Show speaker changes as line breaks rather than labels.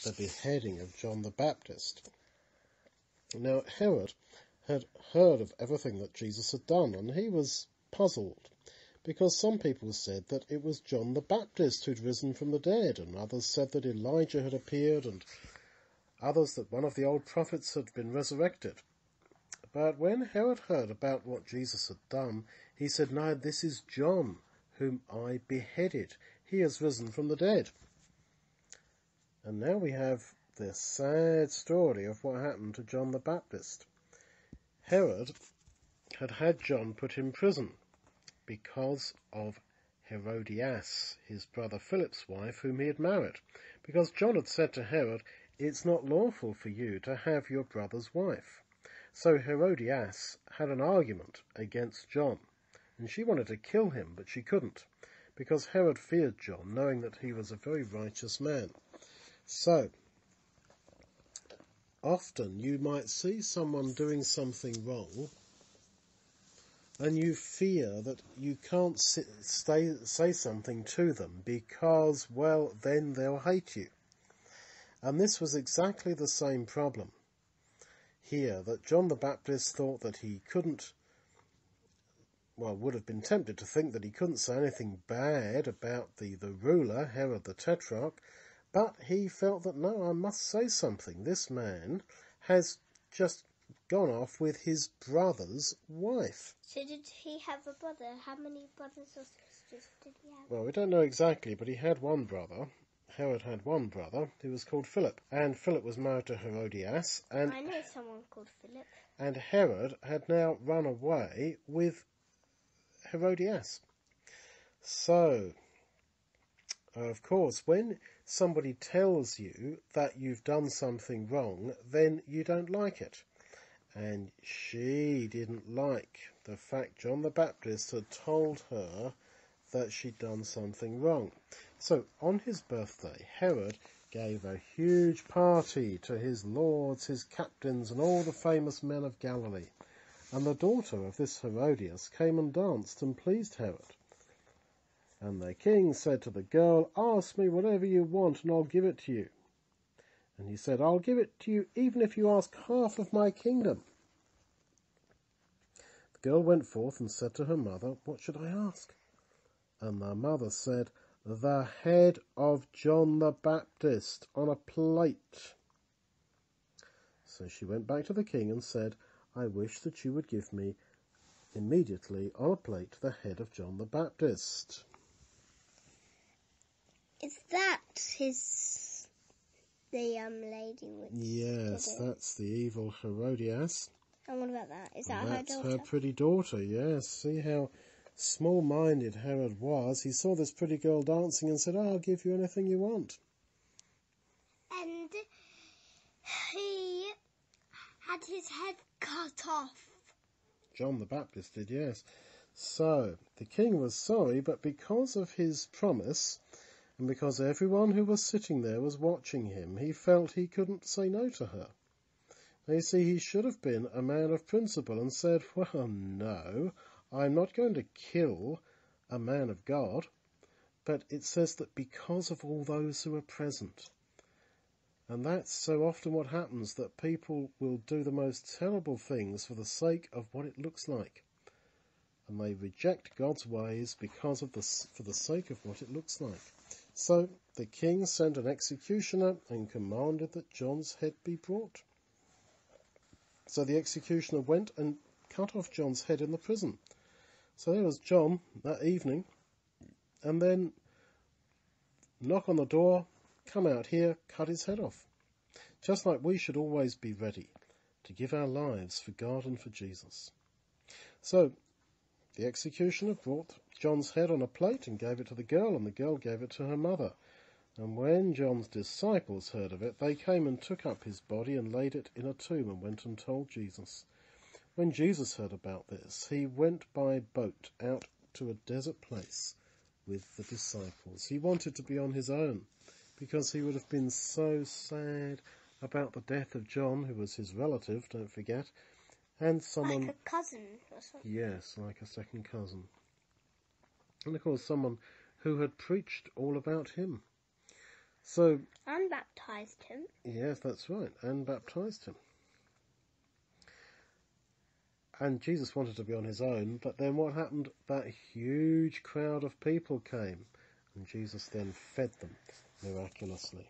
the beheading of John the Baptist. Now, Herod had heard of everything that Jesus had done, and he was puzzled, because some people said that it was John the Baptist who'd risen from the dead, and others said that Elijah had appeared, and others that one of the old prophets had been resurrected. But when Herod heard about what Jesus had done, he said, "No, this is John, whom I beheaded. He has risen from the dead." And now we have the sad story of what happened to John the Baptist. Herod had had John put in prison because of Herodias, his brother Philip's wife, whom he had married. Because John had said to Herod, "It's not lawful for you to have your brother's wife." So Herodias had an argument against John, and she wanted to kill him, but she couldn't, because Herod feared John, knowing that he was a very righteous man. So, often you might see someone doing something wrong, and you fear that you can't say something to them because, well, then they'll hate you. And this was exactly the same problem here, that John the Baptist thought that he couldn't, would have been tempted to think that he couldn't say anything bad about the ruler, Herod the Tetrarch, but he felt that, no, I must say something. This man has just gone off with his brother's wife.
So did he have a brother? How many brothers or sisters did he have?
Well, we don't know exactly, but he had one brother. Herod had one brother who was called Philip, and Philip was married to Herodias, and
I know someone called Philip.
And Herod had now run away with Herodias. So, of course, when somebody tells you that you've done something wrong, then you don't like it. And she didn't like the fact John the Baptist had told her that she'd done something wrong. So, on his birthday, Herod gave a huge party to his lords, his captains, and all the famous men of Galilee. And the daughter of this Herodias came and danced and pleased Herod. And the king said to the girl, "Ask me whatever you want and I'll give it to you." And he said, "I'll give it to you even if you ask half of my kingdom." The girl went forth and said to her mother, "What should I ask?" And the mother said, "The head of John the Baptist on a plate." So she went back to the king and said, "I wish that you would give me immediately on a plate the head of John the Baptist."
Is that the lady with...
Yes, that's the evil Herodias.
And what about that? Is that her daughter?
That's her pretty daughter, yes. See how small-minded Herod was. He saw this pretty girl dancing and said, "I'll give you anything you want."
And he had his head cut off.
John the Baptist did, yes. So, the king was sorry, but because of his promise, and because everyone who was sitting there was watching him, he felt he couldn't say no to her. Now, you see, he should have been a man of principle and said, "Well, no, I'm not going to kill a man of God." But it says that because of all those who are present. And that's so often what happens, that people will do the most terrible things for the sake of what it looks like. And they reject God's ways because of for the sake of what it looks like. So the king sent an executioner and commanded that John's head be brought. So the executioner went and cut off John's head in the prison. So there was John that evening, and then knock on the door, come out here, cut his head off. Just like we should always be ready to give our lives for God and for Jesus. So the executioner brought John's head on a plate and gave it to the girl, and the girl gave it to her mother. And when John's disciples heard of it, they came and took up his body and laid it in a tomb and went and told Jesus. When Jesus heard about this, he went by boat out to a desert place with the disciples. He wanted to be on his own because he would have been so sad about the death of John, who was his relative, don't forget, and someone...
Like a cousin or something.
Yes, like a second cousin. And of course someone who had preached all about him. So,
and baptized him.
Yes, that's right, and baptized him. And Jesus wanted to be on his own, but then what happened? That huge crowd of people came, and Jesus then fed them miraculously.